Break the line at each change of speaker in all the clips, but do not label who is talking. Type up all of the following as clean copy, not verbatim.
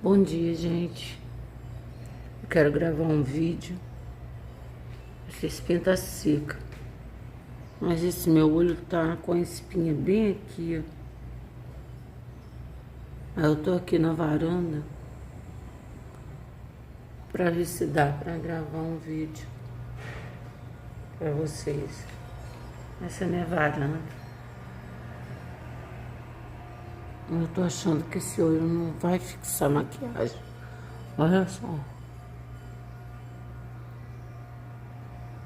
Bom dia, gente. Eu quero gravar um vídeo. Essa espinha tá seca. Mas esse meu olho tá com a espinha bem aqui, ó. Aí eu tô aqui na varanda pra ver se dá pra gravar um vídeo pra vocês. Essa é a minha varanda. Eu tô achando que esse olho não vai fixar maquiagem. Olha só.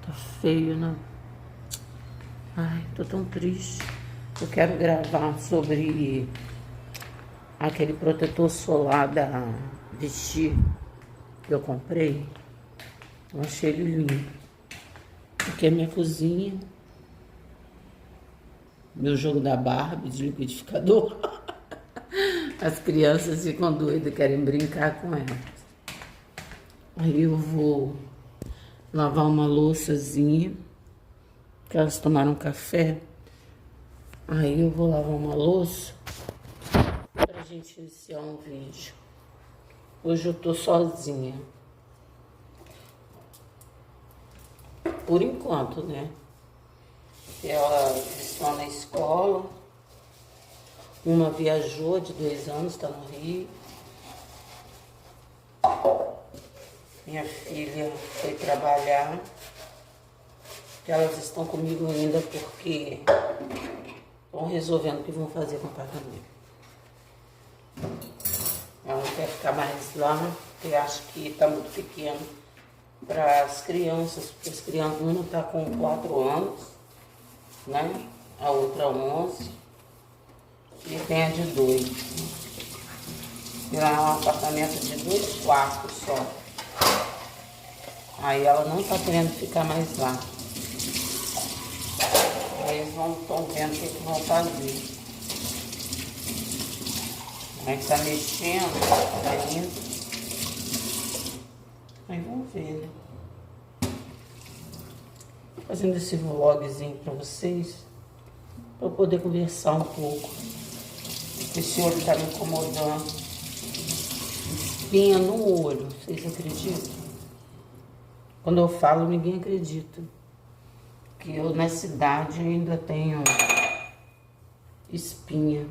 Tá feio, né? Ai, tô tão triste. Eu quero gravar sobre aquele protetor solar da Vichy que eu comprei. Eu achei ele lindo. Aqui é minha cozinha. Meu jogo da Barbie de liquidificador. As crianças ficam doidas, querem brincar com ela. Aí eu vou lavar uma louçazinha, que elas tomaram café. Aí eu vou lavar uma louça pra gente iniciar um vídeo. Hoje eu tô sozinha. Por enquanto, né? Elas estão na escola. Uma viajou de 2 anos, está no Rio. Minha filha foi trabalhar. Elas estão comigo ainda porque estão resolvendo o que vão fazer com o apartamento. Ela não quer ficar mais lá, porque acha que está muito pequeno para as crianças, porque as crianças, uma está com 4 anos, né? A outra 11. E tem a de 2. E lá é um apartamento de 2 quartos só. Aí ela não tá querendo ficar mais lá. Aí eles estão vendo o que vão fazer. Aí tá mexendo ainda. Aí vamos ver, né? Fazendo esse vlogzinho pra vocês. Pra eu poder conversar um pouco. Esse olho tá me incomodando. Espinha no olho, vocês acreditam? Quando eu falo, ninguém acredita. Que eu na cidade ainda tenho espinha,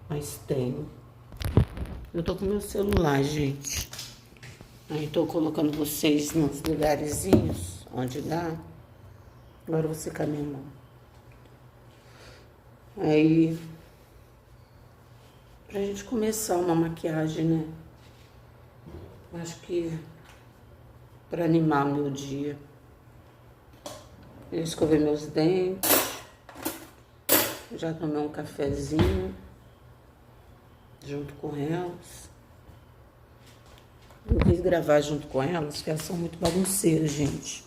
mas tenho. Eu tô com meu celular, gente. Aí tô colocando vocês nos lugarzinhos onde dá. Agora eu vou secar minha mão. Aí, pra gente começar uma maquiagem, né? Acho que pra animar o meu dia. Eu escovei meus dentes. Já tomei um cafezinho junto com elas. Eu quis gravar junto com elas, porque elas são muito bagunceiras, gente.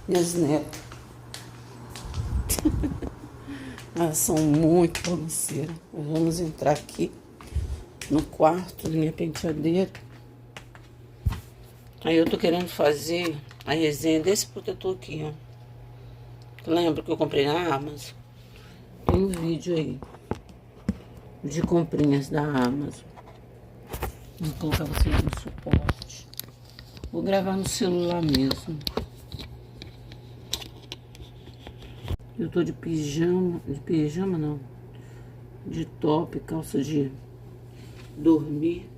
Minhas netas. Elas são muito bagunceiras. Nós vamos entrar aqui no quarto, minha penteadeira. Aí eu tô querendo fazer a resenha desse protetor aqui, ó. Lembra que eu comprei na Amazon? Tem um vídeo aí de comprinhas da Amazon. Vou colocar vocês no suporte. Vou gravar no celular mesmo. Eu tô de pijama não, de top, calça de dormir.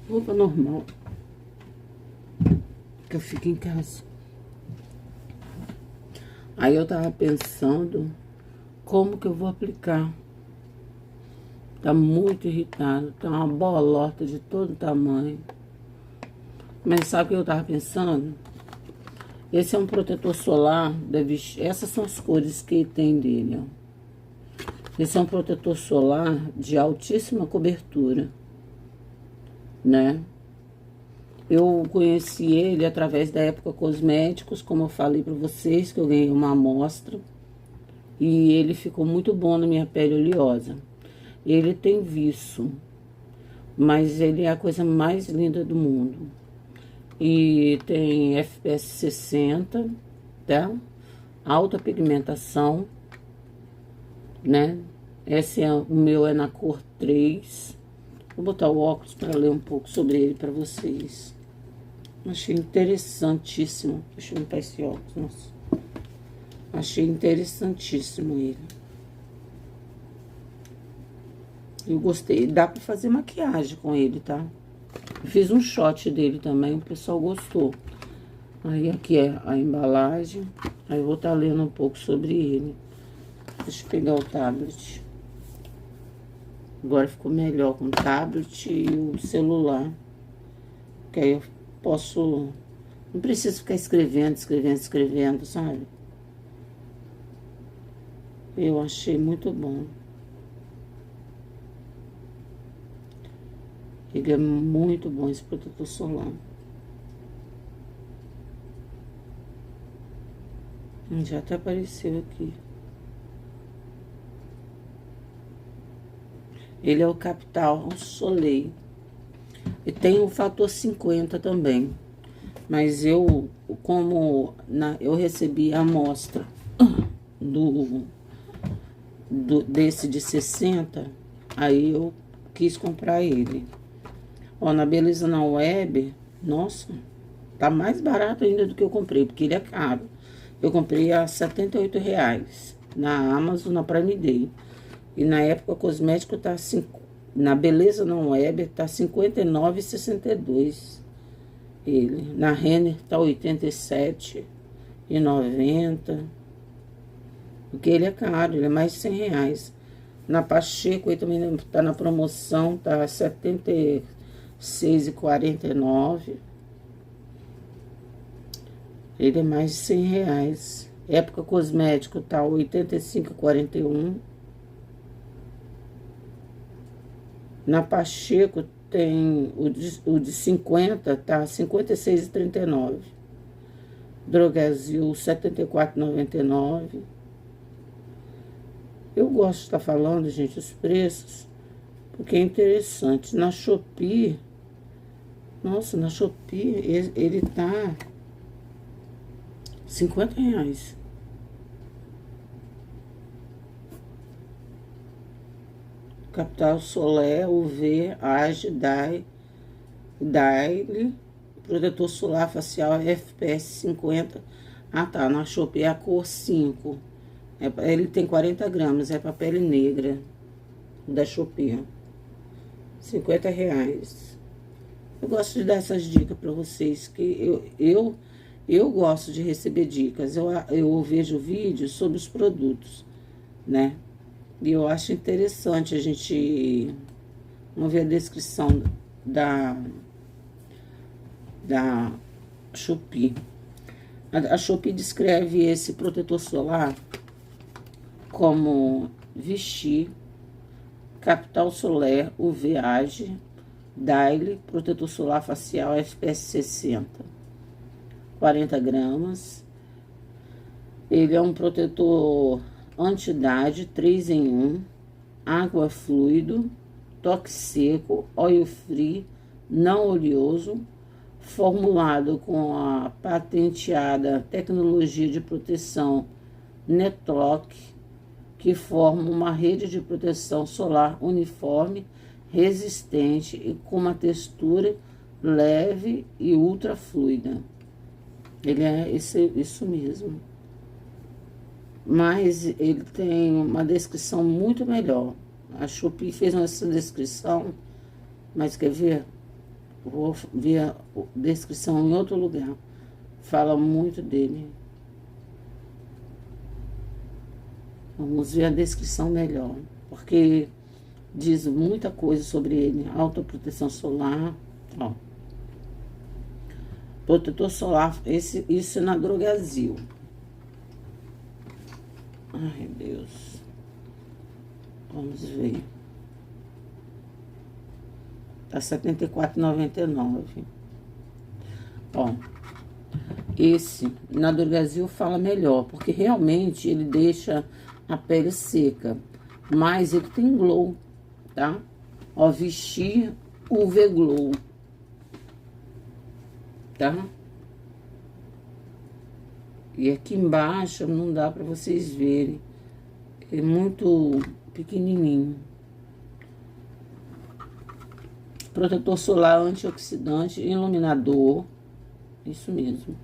Roupa normal, que eu fico em casa. Aí eu tava pensando como que eu vou aplicar. Tá muito irritado, tá uma bolota de todo tamanho. Mas sabe o que eu tava pensando? Esse é um protetor solar da Vichy. Essas são as cores que tem dele, ó. Esse é um protetor solar de altíssima cobertura, né? Eu conheci ele através da Época Cosméticos, como eu falei pra vocês, que eu ganhei uma amostra. E ele ficou muito bom na minha pele oleosa. Ele tem viço, mas ele é a coisa mais linda do mundo. E tem FPS 60, tá? Alta pigmentação, né? O meu é na cor 3. Vou botar o óculos para ler um pouco sobre ele para vocês. Achei interessantíssimo. Deixa eu limpar esse óculos, nossa. Achei interessantíssimo ele. Eu gostei. Dá pra fazer maquiagem com ele, tá? Fiz um shot dele também, o pessoal gostou. Aí aqui é a embalagem. Aí eu vou estar lendo um pouco sobre ele. Deixa eu pegar o tablet. Agora ficou melhor com o tablet e o celular. Que aí eu posso... Não preciso ficar escrevendo, sabe? Eu achei muito bom. Ele é muito bom, esse protetor solar. Já até apareceu aqui. Ele é o Capital Soleil. E tem o fator 50 também. Mas eu, eu recebi a amostra desse de 60, aí eu quis comprar ele. Ó, na Beleza na Web, nossa, tá mais barato ainda do que eu comprei, porque ele é caro. Eu comprei a R$78 na Amazon, na Prime Day. E na época cosmético tá na Beleza na Web tá R$59,62. Ele. Na Renner tá R$87,90. Porque ele é caro, ele é mais de R$100. Na Pacheco, ele também tá na promoção, tá R$76,49. Ele é mais de R$100. Época Cosmético tá R$85,41. Na Pacheco tem o de 50, tá R$56,39. Drogasil, R$74,99. Eu gosto de estar falando, gente, os preços, porque é interessante. Na Shopee, nossa, na Shopee ele tá R$50. Capital Solar UV Age Daily protetor solar facial FPS 50. Ah, tá, na Shopee é a cor 5. Ele tem 40 gramas, é pra pele negra da Shopee. R$50. Eu gosto de dar essas dicas pra vocês, que eu gosto de receber dicas. Eu vejo vídeos sobre os produtos, né? E eu acho interessante a gente... Vamos ver a descrição da Shopee. A Shopee descreve esse protetor solar como vestir, Capital Solar UV Age Daily, protetor solar facial FPS 60, 40 gramas. Ele é um protetor anti-idade 3 em 1, água fluido, toque seco, oil free, não oleoso, formulado com a patenteada tecnologia de proteção Netlock, que forma uma rede de proteção solar uniforme, resistente e com uma textura leve e ultra fluida. Ele é isso mesmo. Mas ele tem uma descrição muito melhor. A Shopee fez essa descrição, mas quer ver? Vou ver a descrição em outro lugar. Fala muito dele. Vamos ver a descrição melhor, porque diz muita coisa sobre ele. Autoproteção solar, ó. Protetor solar, isso é na Drogasil. Ai, Deus. Vamos ver. Tá R$74,99. Ó. Esse, na Drogasil, fala melhor, porque realmente ele deixa a pele seca. Mas ele tem glow, tá? Ó, vestir UV Glow. Tá? E aqui embaixo não dá pra vocês verem. É muito pequenininho. Protetor solar antioxidante, iluminador. Isso mesmo.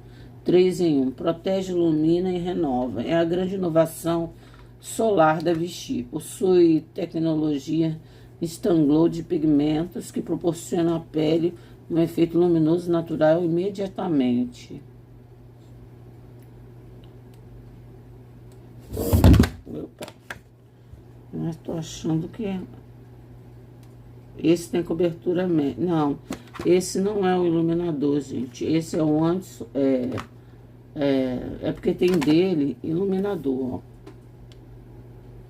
3 em 1. Protege, ilumina e renova. É a grande inovação solar da Vichy. Possui tecnologia Instant Glow de pigmentos que proporciona à pele um efeito luminoso natural imediatamente. Opa. Mas tô achando que esse tem cobertura média. Não, esse não é o iluminador, gente. Esse é o antes. É porque tem dele iluminador, ó.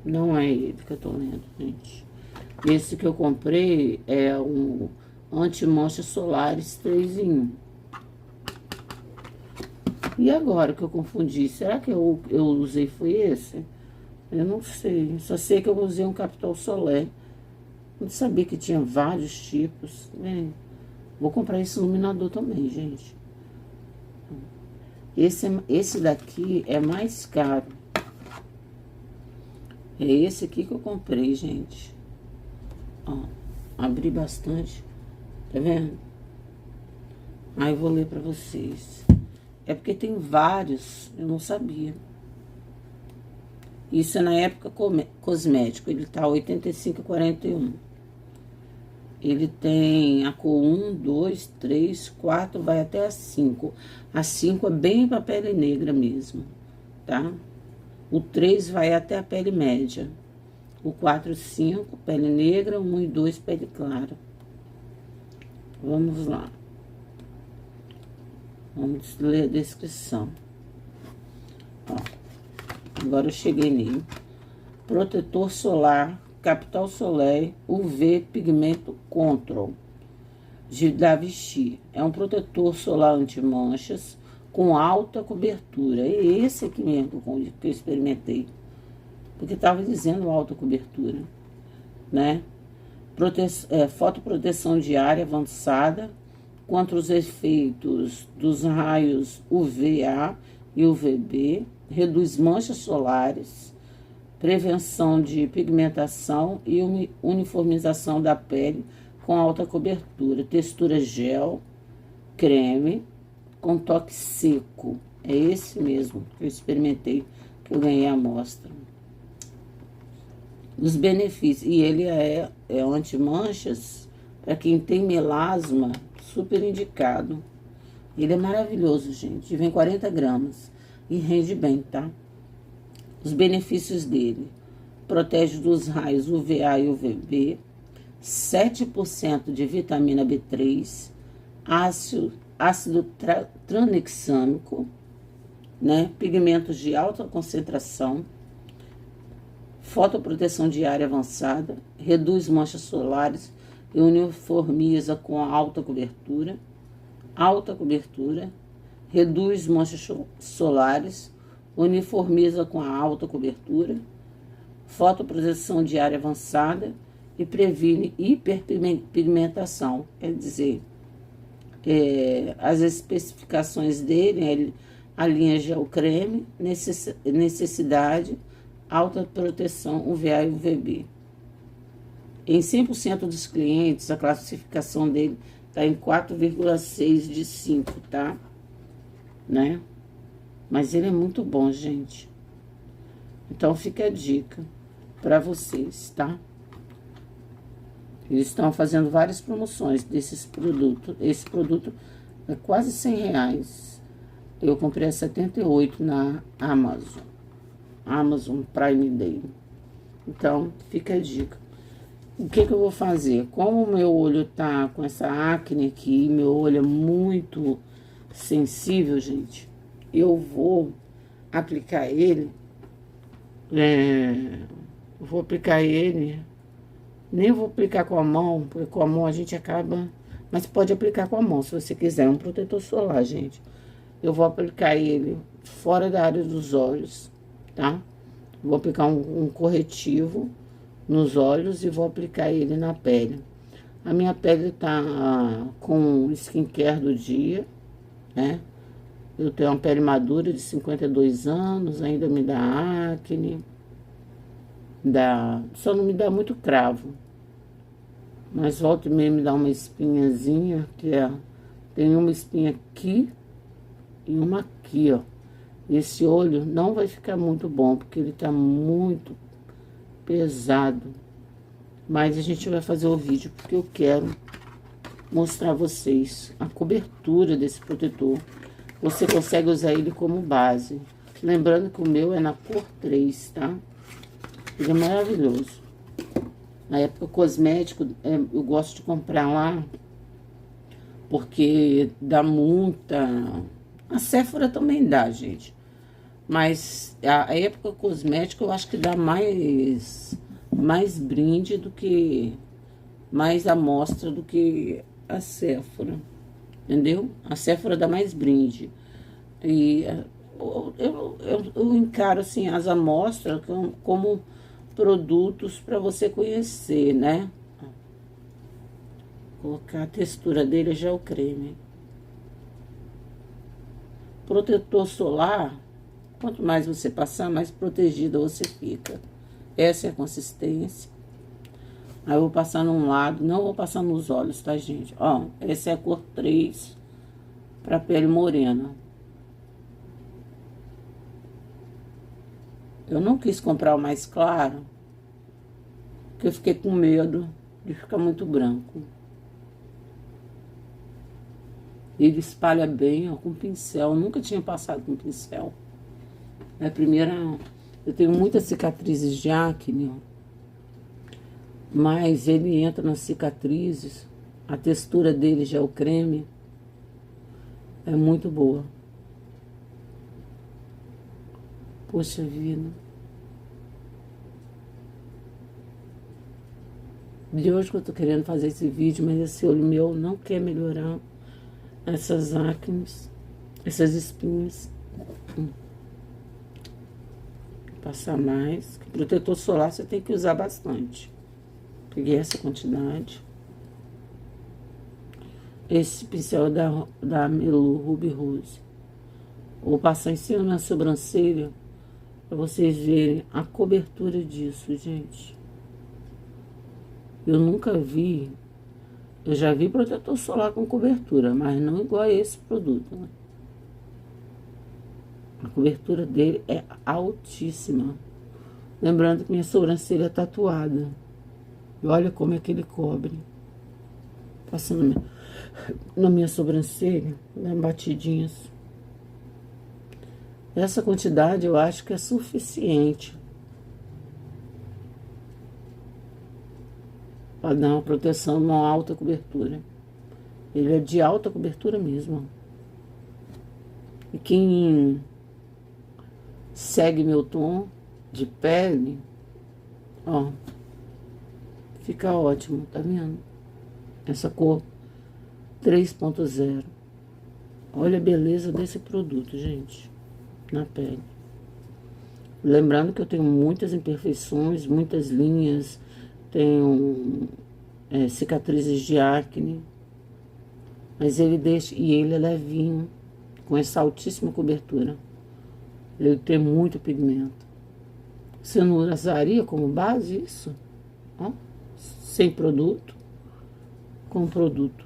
Não é ele que eu tô lendo, gente. Esse que eu comprei é um anti-manchas solares 3 em 1. E agora que eu confundi, será que eu usei foi esse? Eu não sei, só sei que eu usei um Capital Soler. Não sabia que tinha vários tipos. Vou comprar esse iluminador também, gente. Esse daqui é mais caro. É esse aqui que eu comprei, gente. Ó, abri bastante. Tá vendo? Aí eu vou ler pra vocês. É porque tem vários, eu não sabia. Isso é na época cosmético. Ele tá 85,41. Ele tem a cor 1, 2, 3, 4, vai até a 5. A 5 é bem pra pele negra mesmo, tá? O 3 vai até a pele média. O 4 e 5, pele negra. 1 e 2, pele clara. Vamos lá. Vamos ler a descrição. Ó, agora eu cheguei nele. Protetor solar, Capital Soleil UV Pigmento Control, da Vichy. É um protetor solar anti-manchas com alta cobertura. É esse aqui mesmo que eu experimentei. Porque estava dizendo alta cobertura, né? Fotoproteção diária avançada contra os efeitos dos raios UVA e UVB, reduz manchas solares, prevenção de pigmentação e uniformização da pele com alta cobertura, textura gel, creme, com toque seco. É esse mesmo que eu experimentei, que eu ganhei a amostra. Os benefícios, e ele é anti-manchas, para quem tem melasma, super indicado. Ele é maravilhoso, gente. Vem 40 gramas e rende bem, tá? Os benefícios dele: protege dos raios UVA e UVB, 7% de vitamina B3, ácido tranexâmico, né? Pigmentos de alta concentração, fotoproteção diária avançada, reduz manchas solares e uniformiza com alta cobertura, reduz manchas solares, uniformiza com a alta cobertura, fotoproteção diária avançada e previne hiperpigmentação. Quer dizer, as especificações dele, a linha gel creme, necessidade, alta proteção UVA e UVB. Em 100% dos clientes, a classificação dele tá em 4,6 de 5, tá? Né? Mas ele é muito bom, gente. Então, fica a dica para vocês, tá? Eles estão fazendo várias promoções desses produtos. Esse produto é quase R$100. Eu comprei a 78 na Amazon. Amazon Prime Day. Então, fica a dica. O que eu vou fazer? Como o meu olho tá com essa acne aqui, meu olho é muito sensível, gente, eu vou aplicar ele, nem vou aplicar com a mão, porque com a mão a gente acaba, mas pode aplicar com a mão, se você quiser, é um protetor solar, gente. Eu vou aplicar ele fora da área dos olhos, tá? Vou aplicar um corretivo nos olhos e vou aplicar ele na pele. A minha pele tá com skincare do dia, né? Eu tenho uma pele madura de 52 anos, ainda me dá acne. Só não me dá muito cravo. Mas volta e meia me dá uma espinhazinha, tem uma espinha aqui e uma aqui, ó. Esse olho não vai ficar muito bom, porque ele tá muito pesado. Mas a gente vai fazer o vídeo, porque eu quero mostrar a vocês a cobertura desse protetor. Você consegue usar ele como base. Lembrando que o meu é na cor 3, tá? Ele é maravilhoso. Na época cosmético, eu gosto de comprar lá, porque dá muita... A Sephora também dá, gente. Mas a época cosmética eu acho que dá mais brinde do que... mais amostra do que a Sephora. Entendeu? A Sephora dá mais brinde. E eu encaro, assim, as amostras como produtos para você conhecer, né? Vou colocar a textura dele, já é o creme. Protetor solar, quanto mais você passar, mais protegida você fica. Essa é a consistência. Aí eu vou passar num lado, não vou passar nos olhos, tá, gente? Ó, essa é a cor 3 para pele morena. Eu não quis comprar o mais claro, porque eu fiquei com medo de ficar muito branco. Ele espalha bem, ó, com pincel. Eu nunca tinha passado com pincel. É a primeira... Eu tenho muitas cicatrizes de acne, ó. Mas ele entra nas cicatrizes. A textura dele já é o creme. É muito boa. Poxa vida. De hoje que eu tô querendo fazer esse vídeo, mas esse olho meu não quer melhorar essas acnes, essas espinhas. Passar mais. Protetor solar você tem que usar bastante. Peguei essa quantidade. Esse pincel é da Melu Ruby Rose. Vou passar em cima da minha sobrancelha para vocês verem a cobertura disso, gente. Eu nunca vi. Eu já vi protetor solar com cobertura, mas não igual a esse produto, né? A cobertura dele é altíssima. Lembrando que minha sobrancelha é tatuada. E olha como é que ele cobre. Passando na minha sobrancelha, né, batidinhas. Essa quantidade eu acho que é suficiente para dar uma proteção, uma alta cobertura. Ele é de alta cobertura mesmo. E quem segue meu tom de pele, ó, fica ótimo, tá vendo? Essa cor 3.0. Olha a beleza desse produto, gente, na pele. Lembrando que eu tenho muitas imperfeições, muitas linhas, tenho cicatrizes de acne, mas ele deixa, e ele é levinho, com essa altíssima cobertura. Ele tem muito pigmento. Você não usaria como base isso? Ó, sem produto, com produto.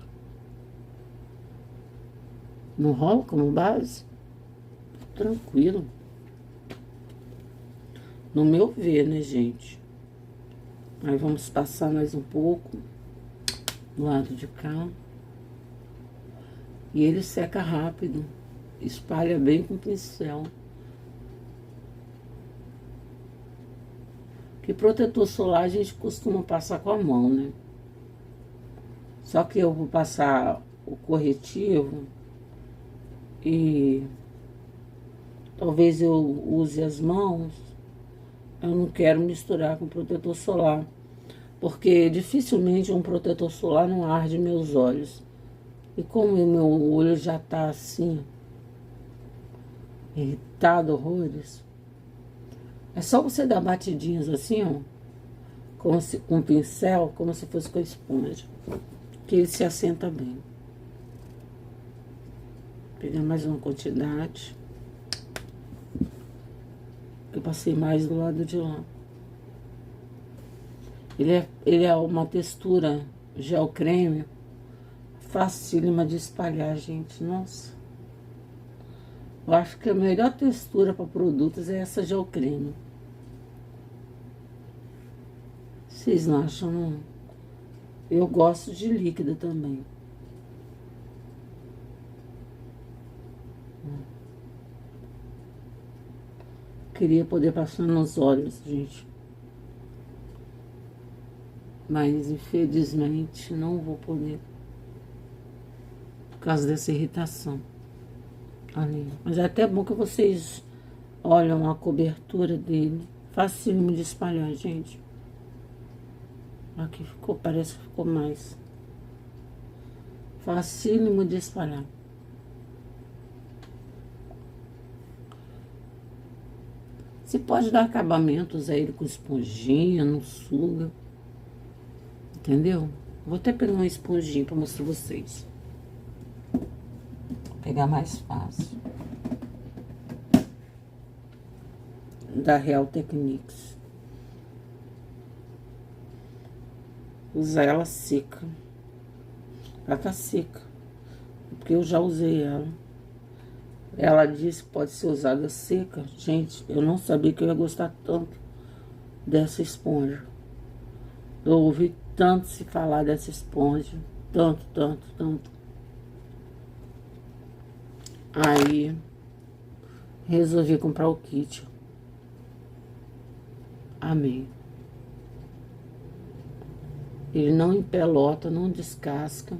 Não rola como base? Tranquilo. No meu ver, né, gente? Aí vamos passar mais um pouco do lado de cá. E ele seca rápido. Espalha bem com o pincel. Que protetor solar a gente costuma passar com a mão, né? Só que eu vou passar o corretivo e talvez eu use as mãos. Eu não quero misturar com protetor solar, porque dificilmente um protetor solar não arde meus olhos. E como o meu olho já tá assim, irritado, horrores, é só você dar batidinhas assim, ó, como se, com um pincel, como se fosse com a esponja, que ele se assenta bem. Vou pegar mais uma quantidade. Eu passei mais do lado de lá. Ele é uma textura gel creme, facílima de espalhar, gente. Nossa. Eu acho que a melhor textura para produtos é essa gel creme. Vocês não acham, não? Eu gosto de líquida também. Queria poder passar nos olhos, gente. Mas, infelizmente, não vou poder. Por causa dessa irritação. Ali. Mas é até bom que vocês olham a cobertura dele. Facílimo de espalhar, gente. Aqui ficou, parece que ficou mais. Facílimo de espalhar. Você pode dar acabamentos a ele com esponjinha, não suga. Entendeu? Vou até pegar uma esponjinha pra mostrar pra vocês. Vou pegar mais fácil. Da Real Techniques. Usar ela seca. Ela tá seca. Porque eu já usei ela. Ela disse que pode ser usada seca. Gente, eu não sabia que eu ia gostar tanto dessa esponja. Eu ouvi tanto se falar dessa esponja. Tanto, tanto, tanto. Aí, resolvi comprar o kit. Amei. Ele não empelota, não descasca.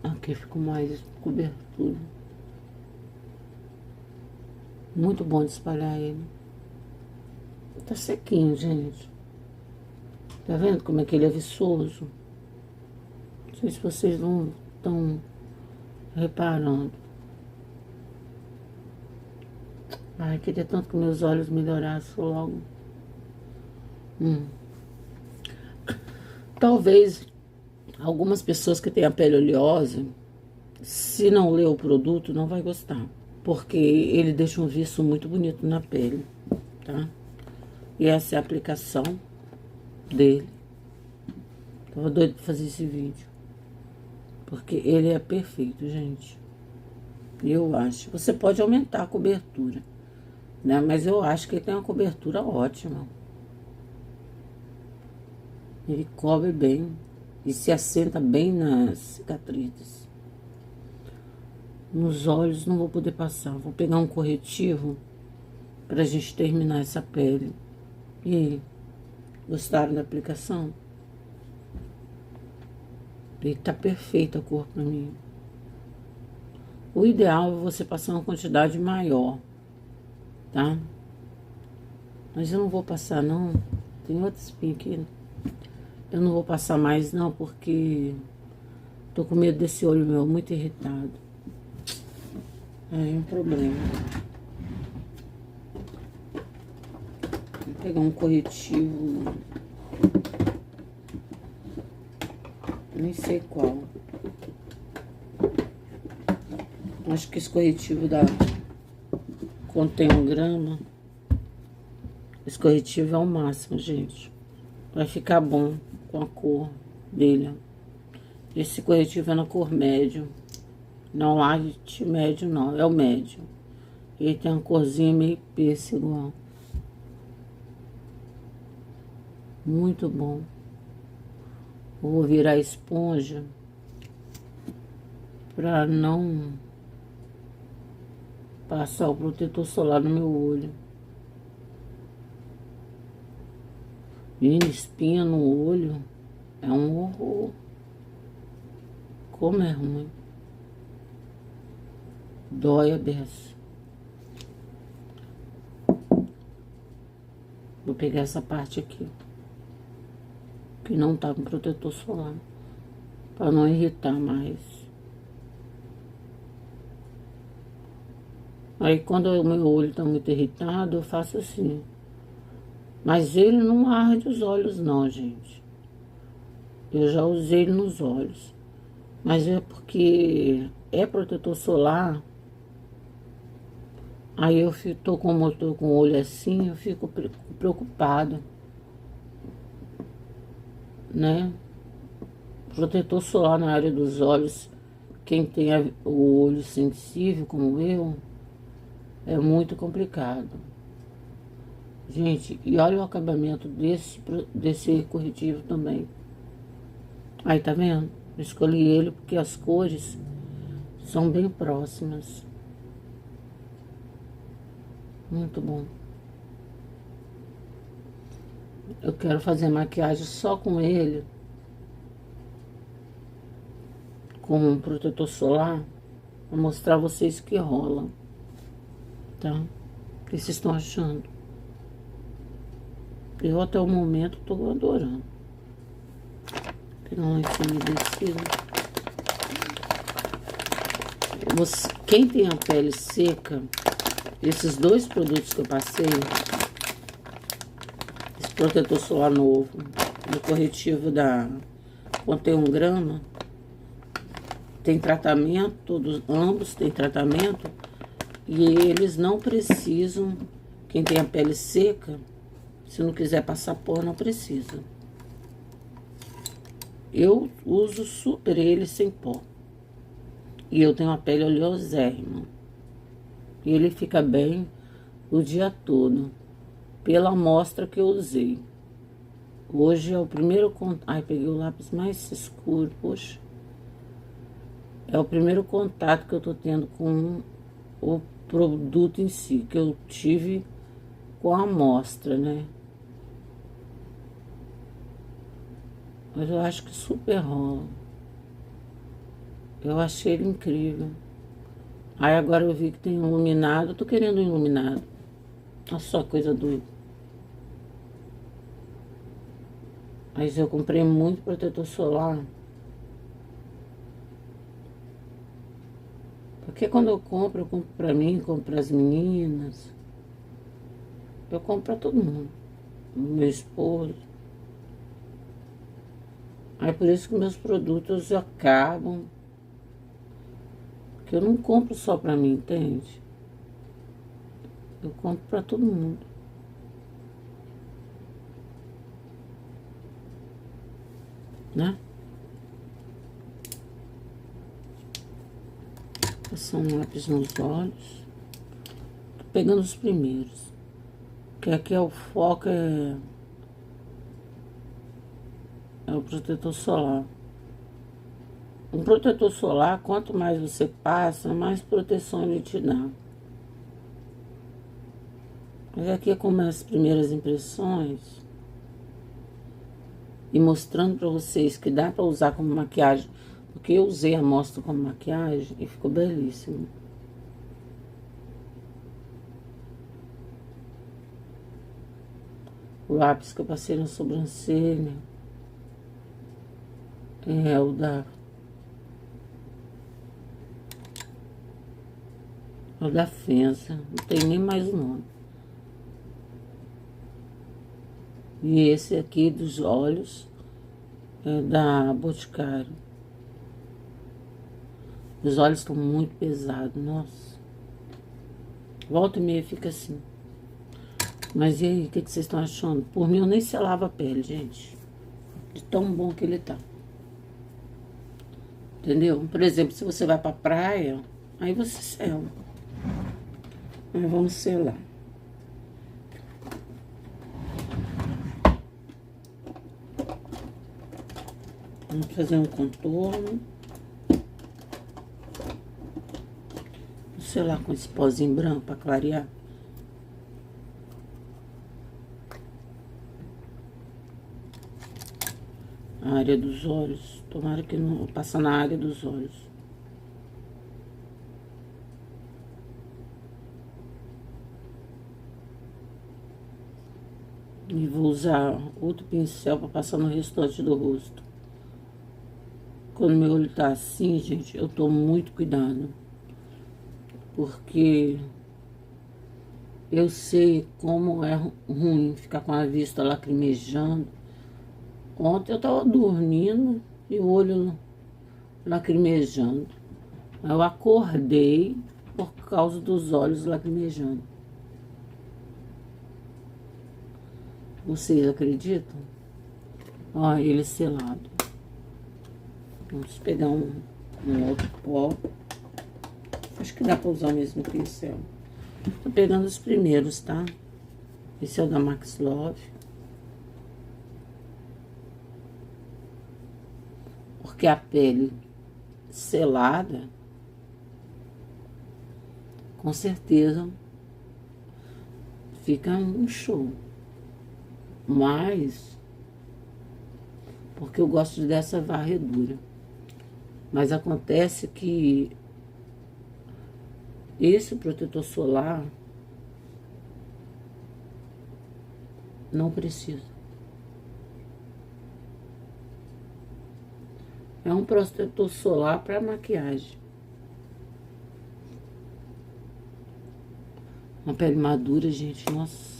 Aqui ficou mais cobertura. Muito bom de espalhar ele. Tá sequinho, gente. Tá vendo como é que ele é viçoso? Não sei se vocês não estão reparando. Ai, queria tanto que meus olhos melhorassem logo. Talvez algumas pessoas que têm a pele oleosa, se não ler o produto, não vai gostar. Porque ele deixa um viço muito bonito na pele, tá? E essa é a aplicação dele. Tava doido pra fazer esse vídeo. Porque ele é perfeito, gente. Eu acho. Você pode aumentar a cobertura, né? Mas eu acho que ele tem uma cobertura ótima. Ele cobre bem e se assenta bem nas cicatrizes. Nos olhos não vou poder passar. Vou pegar um corretivo pra gente terminar essa pele. E aí, gostaram da aplicação? Ele tá perfeita a cor pra mim. O ideal é você passar uma quantidade maior, tá? Mas eu não vou passar, não. Tem outra espinha aqui. Eu não vou passar mais, não, porque tô com medo desse olho meu muito irritado. É um problema. Vou pegar um corretivo. Nem sei qual. Acho que esse corretivo contém 1 grama. Esse corretivo é o máximo, gente. Vai ficar bom com a cor dele. Esse corretivo é na cor médio. Não light médio, não. É o médio. Ele tem uma corzinha meio pêssego, ó. Muito bom. Vou virar a esponja pra não passar o protetor solar no meu olho. Menina, espinha no olho é um horror. Como é ruim. Dói a beça. Vou pegar essa parte aqui, que não tá com protetor solar, pra não irritar mais. Aí quando o meu olho tá muito irritado, eu faço assim. Mas ele não arde os olhos não, gente. Eu já usei ele nos olhos. Mas é porque é protetor solar, Aí tô com o olho assim, eu fico preocupado, né? Protetor solar na área dos olhos, quem tem o olho sensível, como eu, é muito complicado. Gente, e olha o acabamento desse corretivo também. Aí, tá vendo? Eu escolhi ele porque as cores são bem próximas. Muito bom. Eu quero fazer maquiagem só com ele, com um protetor solar, pra mostrar a vocês que rola, tá? O que vocês estão achando? Eu até o momento tô adorando. Pegar um lencinho umedecido. Quem tem a pele seca, esses dois produtos que eu passei, esse protetor solar novo, do corretivo contém 1 grama, tem tratamento, ambos têm tratamento, e eles não precisam, quem tem a pele seca, se não quiser passar pó, não precisa. Eu uso super ele sem pó. E eu tenho uma pele oleosérrima. E ele fica bem o dia todo, pela amostra que eu usei. Hoje é o primeiro contato. Ai, peguei o lápis mais escuro, poxa. É o primeiro contato que eu tô tendo com o produto em si, que eu tive com a amostra, né? Mas eu acho que super rola. Eu achei ele incrível. Aí agora eu vi que tem um iluminado. Eu tô querendo um iluminado. Olha só, coisa doida. Mas eu comprei muito protetor solar. Porque quando eu compro pra mim, compro pras meninas. Eu compro pra todo mundo. Meu esposo. Aí por isso que meus produtos acabam. Porque eu não compro só pra mim, entende? Eu compro pra todo mundo. Né? Passar um lápis nos olhos. Tô pegando os primeiros. Porque aqui é o foco, é o protetor solar. Um protetor solar, quanto mais você passa, mais proteção ele te dá. Mas aqui é como as primeiras impressões. E mostrando pra vocês que dá pra usar como maquiagem. Porque eu usei a amostra como maquiagem e ficou belíssimo. O lápis que eu passei na sobrancelha é o da Fenza. Não tem nem mais o nome. E esse aqui dos olhos é da Boticário. Os olhos estão muito pesados, nossa. Volta e meia fica assim. Mas e aí, o que vocês estão achando? Por mim, eu nem selava a pele, gente. De tão bom que ele tá. Entendeu? Por exemplo, se você vai pra praia, aí você sela. Mas vamos selar. Vamos fazer um contorno. Vou selar com esse pozinho branco pra clarear. A área dos olhos. Tomara que não passa na área dos olhos. E vou usar outro pincel para passar no restante do rosto. Quando meu olho tá assim, gente, eu tomo muito cuidado. Porque eu sei como é ruim ficar com a vista lacrimejando. Ontem eu tava dormindo e o olho lacrimejando. Eu acordei, por causa dos olhos lacrimejando. Vocês acreditam? Ó, ele selado. Vamos pegar um outro pó. Acho que dá pra usar o mesmo pincel. Tô pegando os primeiros, tá? Esse é o da Max Love. Porque a pele selada, com certeza, fica um show. Mas, porque eu gosto dessa varredura. Mas acontece que esse protetor solar não precisa. É um protetor solar para maquiagem. Uma pele madura, gente, nossa.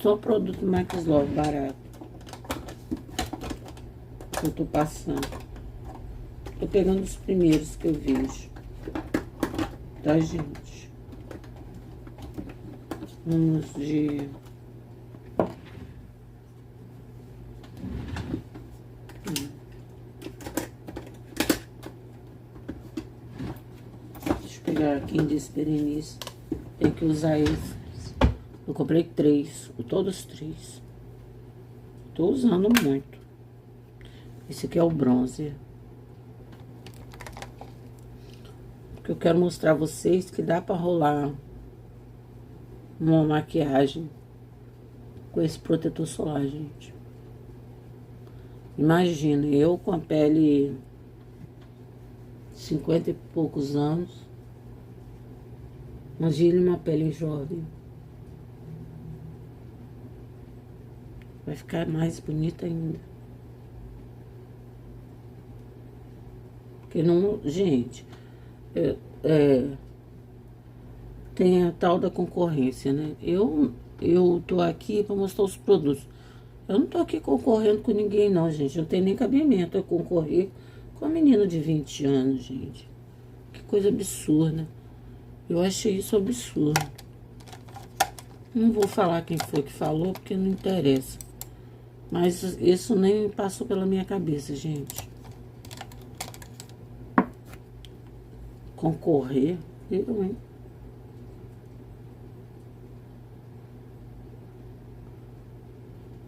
Só produto Max Love barato. Que eu tô passando. Tô pegando os primeiros que eu vejo. Tá, gente? Uns de... Deixa eu pegar aqui em Berenice. Tem que usar esses. Eu comprei 3, todos 3. Tô usando muito. Esse aqui é o bronzer. Porque eu quero mostrar a vocês que dá pra rolar uma maquiagem com esse protetor solar, gente. Imagina, eu com a pele 50 e poucos anos. Imagine uma pele jovem. Vai ficar mais bonita ainda. Porque não... Gente, tem a tal da concorrência, né? Eu tô aqui pra mostrar os produtos. Eu não tô aqui concorrendo com ninguém, não, gente. Não tem nem cabimento eu concorrer com a menina de 20 anos, gente. Que coisa absurda. Eu achei isso absurdo. Não vou falar quem foi que falou, porque não interessa. Mas isso nem passou pela minha cabeça, gente. Concorrer, eu, hein?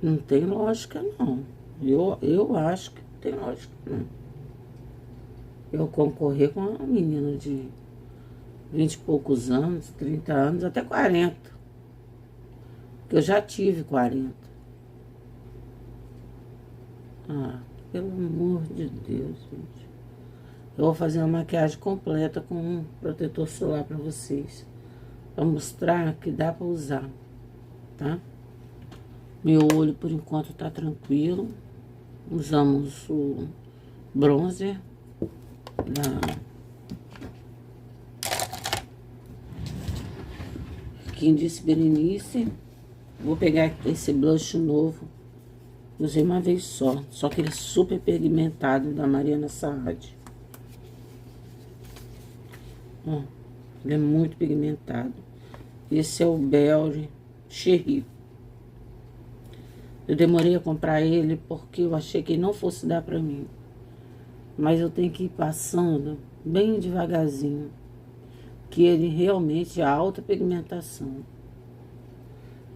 Não tem lógica, não. Eu acho que não tem lógica, não. Eu concorrer com uma menina de 20 e poucos anos, 30 anos, até 40. Porque eu já tive 40. Ah, pelo amor de Deus, gente. Eu vou fazer uma maquiagem completa com um protetor solar pra vocês. Pra mostrar que dá pra usar, tá? Meu olho, por enquanto, tá tranquilo. Usamos o bronzer da Candice Berenice. Vou pegar esse blush novo. Usei uma vez só que ele é super pigmentado, da Mariana Saad. Ó, ele é muito pigmentado. Esse é o Belly Cherry. Eu demorei a comprar ele porque eu achei que ele não fosse dar pra mim. Mas eu tenho que ir passando bem devagarzinho. Que ele realmente é alta pigmentação.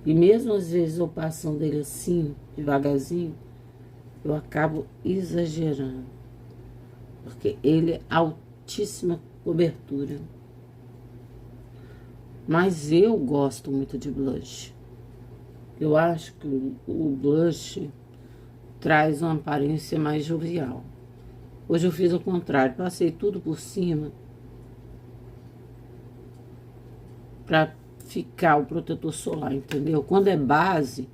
E mesmo às vezes eu passando ele assim, devagarzinho, eu acabo exagerando. Porque ele é altíssima cobertura. Mas eu gosto muito de blush. Eu acho que o blush traz uma aparência mais jovial. Hoje eu fiz o contrário, passei tudo por cima pra ficar o protetor solar, entendeu? Quando é base,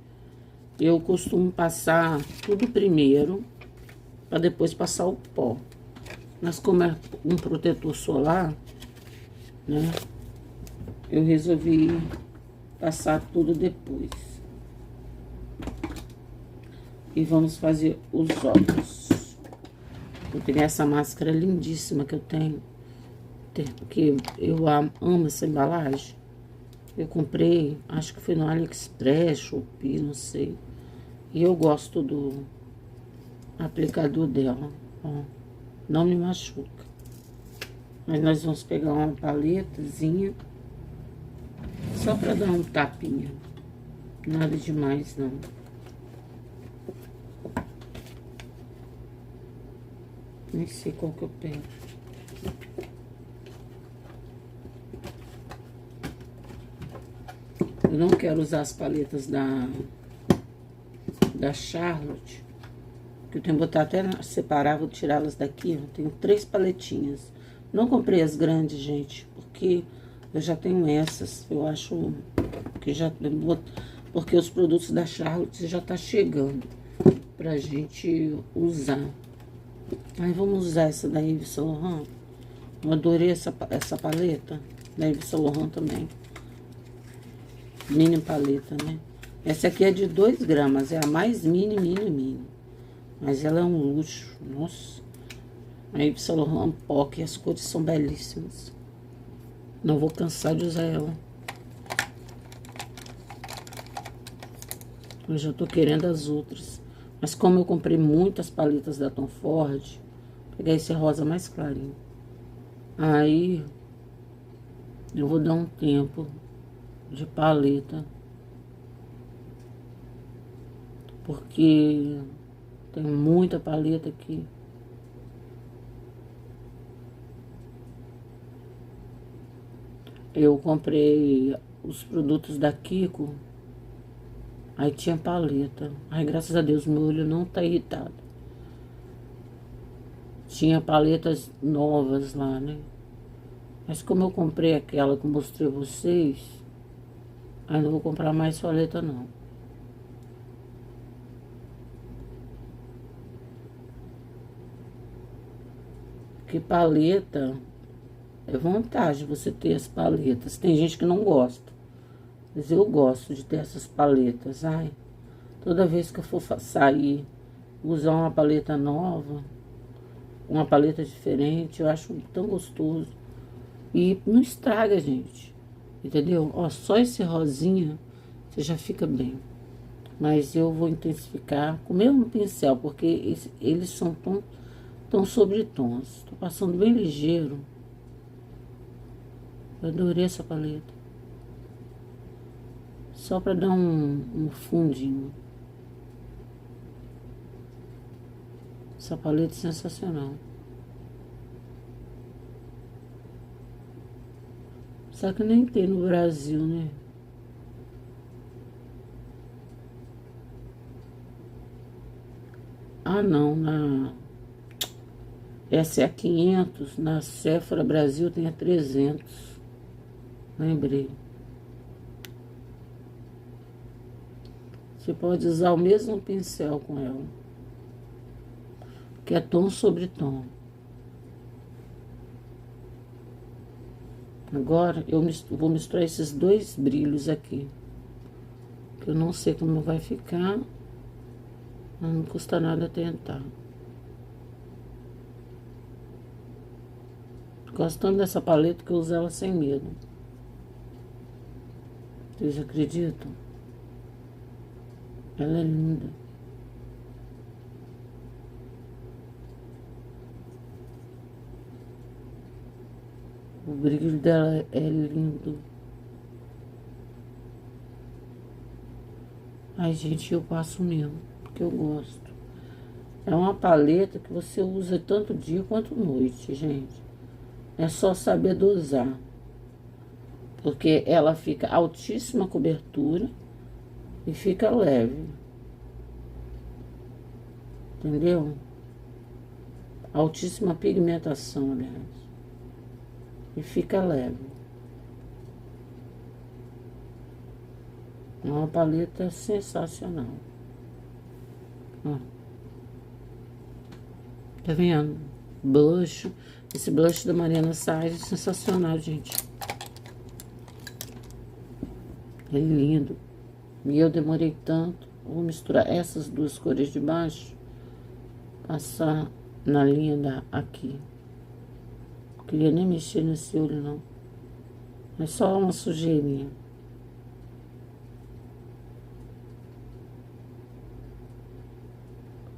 eu costumo passar tudo primeiro, pra depois passar o pó. Mas como é um protetor solar, né, eu resolvi passar tudo depois. E vamos fazer os olhos. Vou pegar essa máscara lindíssima que eu tenho. glitter, porque eu amo essa embalagem. Eu comprei, acho que foi no AliExpress, Shopee, não sei. E eu gosto do aplicador dela, ó. Não me machuca. Mas nós vamos pegar uma paletazinha, só pra dar um tapinha. Nada demais, não. Nem sei qual que eu pego. Eu não quero usar as paletas da Charlotte, que eu tenho que botar até separar, vou tirá-las daqui. Eu tenho 3 paletinhas. Não comprei as grandes, gente, porque eu já tenho essas. Eu acho que já... Porque os produtos da Charlotte já tá chegando pra gente usar. Aí vamos usar essa da Yves Saint Laurent. Eu adorei essa paleta da Yves Saint Laurent também. Mini paleta, né? Essa aqui é de 2 gramas, é a mais mini. Mas ela é um luxo, nossa. A Yves Saint Laurent POC, as cores são belíssimas. Não vou cansar de usar ela. Eu já tô querendo as outras. Mas como eu comprei muitas paletas da Tom Ford, vou pegar esse rosa mais clarinho. Aí, eu vou dar um tempo de paleta. Porque tem muita paleta aqui. Eu comprei os produtos da Kiko. Aí tinha paleta. Ai, graças a Deus, meu olho não tá irritado. Tinha paletas novas lá, né? Mas como eu comprei aquela que eu mostrei a vocês, aí não vou comprar mais paleta, não. Porque paleta é vantagem você ter as paletas. Tem gente que não gosta. Mas eu gosto de ter essas paletas, ai. Toda vez que eu for sair, usar uma paleta nova, uma paleta diferente, eu acho tão gostoso. E não estraga, gente. Entendeu? Ó, só esse rosinha, você já fica bem. Mas eu vou intensificar com o mesmo pincel, porque eles são tão sobre tons. Tô passando bem ligeiro. Eu adorei essa paleta. Só pra dar um fundinho. Essa paleta é sensacional. Só que nem tem no Brasil, né? Ah, não. Essa é a 500. Na Sephora Brasil tem a 300. Lembrei. Você pode usar o mesmo pincel com ela. Que é tom sobre tom. Agora, eu vou misturar esses 2 brilhos aqui. Que eu não sei como vai ficar. Mas não custa nada tentar. Gosto tanto dessa paleta que eu uso ela sem medo. Vocês acreditam? Ela é linda. O brilho dela é lindo. Ai, gente, eu passo mesmo, porque eu gosto. É uma paleta que você usa tanto dia quanto noite, gente. É só saber dosar. Porque ela fica altíssima cobertura e fica leve. Entendeu? Altíssima pigmentação, aliás. E fica leve. É uma paleta sensacional. Ó. Tá vendo? Blush. Esse blush da Mariana Saez é sensacional, gente. É lindo. E eu demorei tanto. Vou misturar essas 2 cores de baixo. Passar na linha aqui. Queria nem mexer nesse olho, não. É só uma sujeirinha.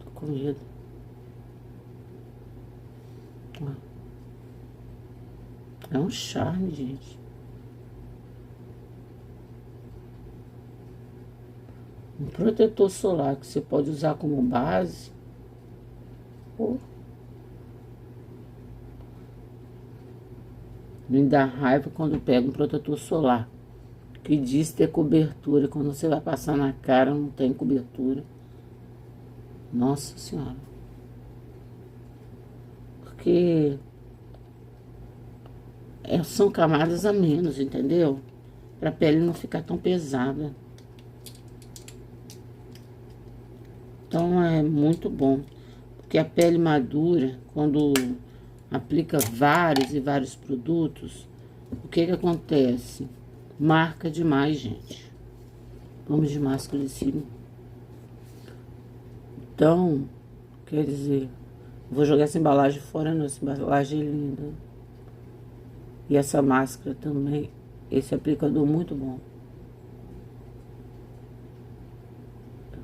Tô com medo. Ó. É um charme, gente. Um protetor solar que você pode usar como base. Pô. Me dá raiva quando pega um protetor solar que diz ter cobertura. Quando você vai passar na cara, não tem cobertura. Nossa Senhora. Porque são camadas a menos, entendeu? Pra pele não ficar tão pesada. Então é muito bom. Porque a pele madura, quando aplica vários e vários produtos, o que que acontece? Marca demais, gente. Vamos de máscara de cílio. Então, quer dizer, vou jogar essa embalagem fora, não. Essa embalagem é linda. E essa máscara também. Esse aplicador muito bom.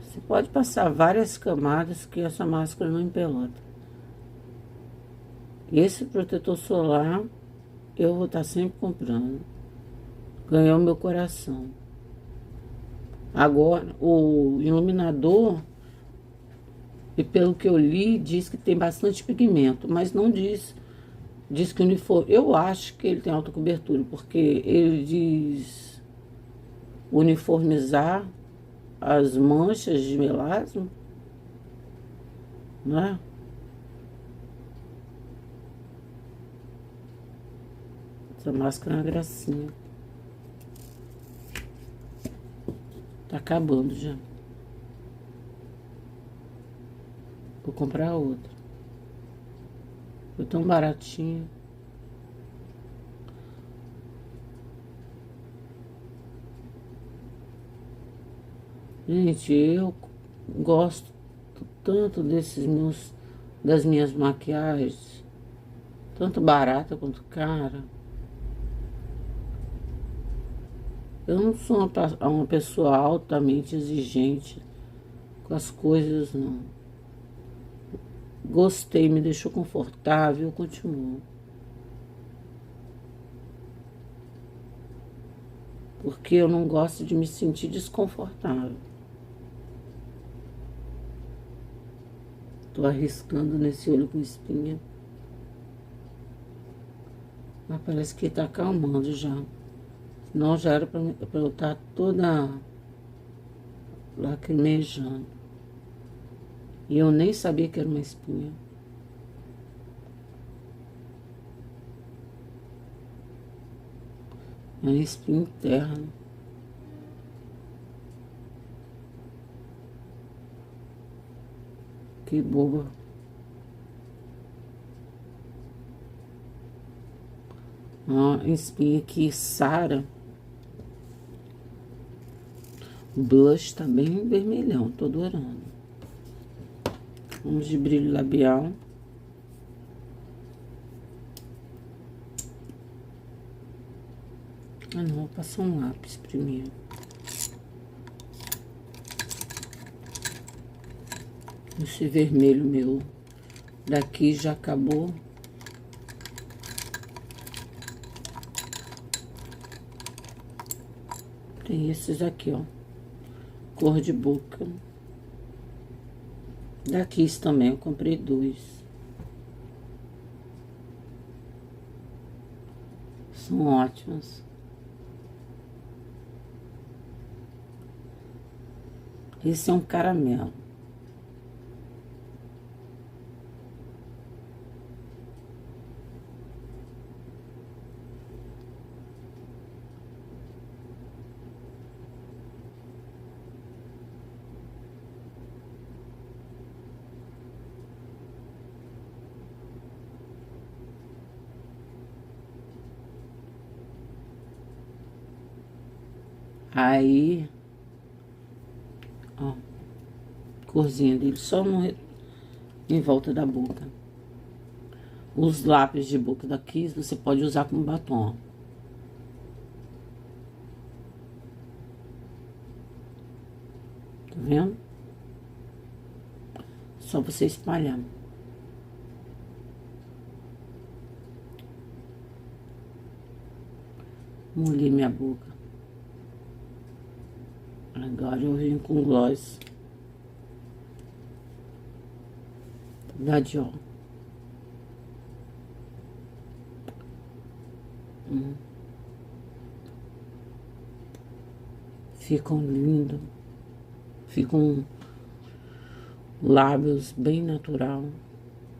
Você pode passar várias camadas que essa máscara não empelota. Esse protetor solar eu vou estar sempre comprando. Ganhou meu coração. Agora, o iluminador, e pelo que eu li, diz que tem bastante pigmento, mas não diz. Diz que uniforme. Eu acho que ele tem alta cobertura, porque ele diz uniformizar as manchas de melasma, né? Essa máscara é uma gracinha. Tá acabando já. Vou comprar outra. Foi tão baratinho. Gente, eu gosto tanto das minhas maquiagens, tanto barata quanto cara. Eu não sou uma pessoa altamente exigente com as coisas, não. Gostei, me deixou confortável, eu continuo. Porque eu não gosto de me sentir desconfortável. Tô arriscando nesse olho com espinha. Mas parece que tá acalmando já. Senão já era pra eu estar toda lacrimejando. E eu nem sabia que era uma espinha. É uma espinha interna. Que boba. Uma espinha que sara. O blush tá bem vermelhão, tô adorando. Vamos de brilho labial. Ah, não, vou passar um lápis primeiro. Esse vermelho meu daqui já acabou. Tem esses aqui, ó. Cor de boca. Daqui também, eu comprei 2. São ótimos. Esse é um caramelo. Aí, ó, corzinha dele só em volta da boca. Os lápis de boca da Kiss você pode usar como batom, ó. Tá vendo? Só você espalhar. Molhei minha boca. Agora eu venho com gloss da Dior. Ficam lindo. Ficam lábios bem natural.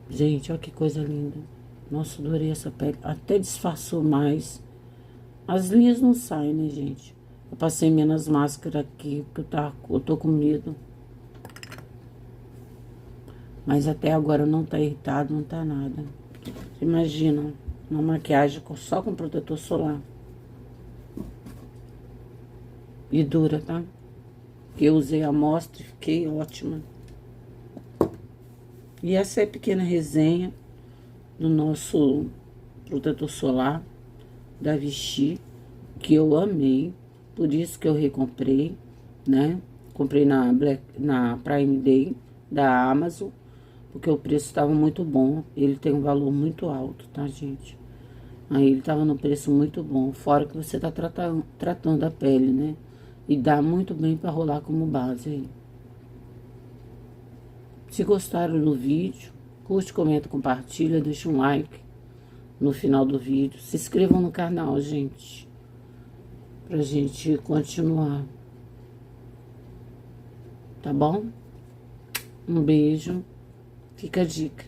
Gente, olha que coisa linda. Nossa, adorei essa pele. Até disfarçou mais. As linhas não saem, né, gente? Eu passei menos máscara aqui, porque eu tô com medo. Mas até agora não tá irritado, não tá nada. Imagina, uma maquiagem só com protetor solar. E dura, tá? Eu usei a amostra e fiquei ótima. E essa é a pequena resenha do nosso protetor solar da Vichy, que eu amei. Por isso que eu recomprei, né? Comprei na Prime Day da Amazon, porque o preço estava muito bom. Ele tem um valor muito alto, tá, gente? Aí ele tava no preço muito bom. Fora que você tá tratando a pele, né? E dá muito bem pra rolar como base aí. Se gostaram do vídeo, curte, comenta, compartilha, deixa um like no final do vídeo. Se inscrevam no canal, gente, pra gente continuar. Tá bom? Um beijo. Fica a dica.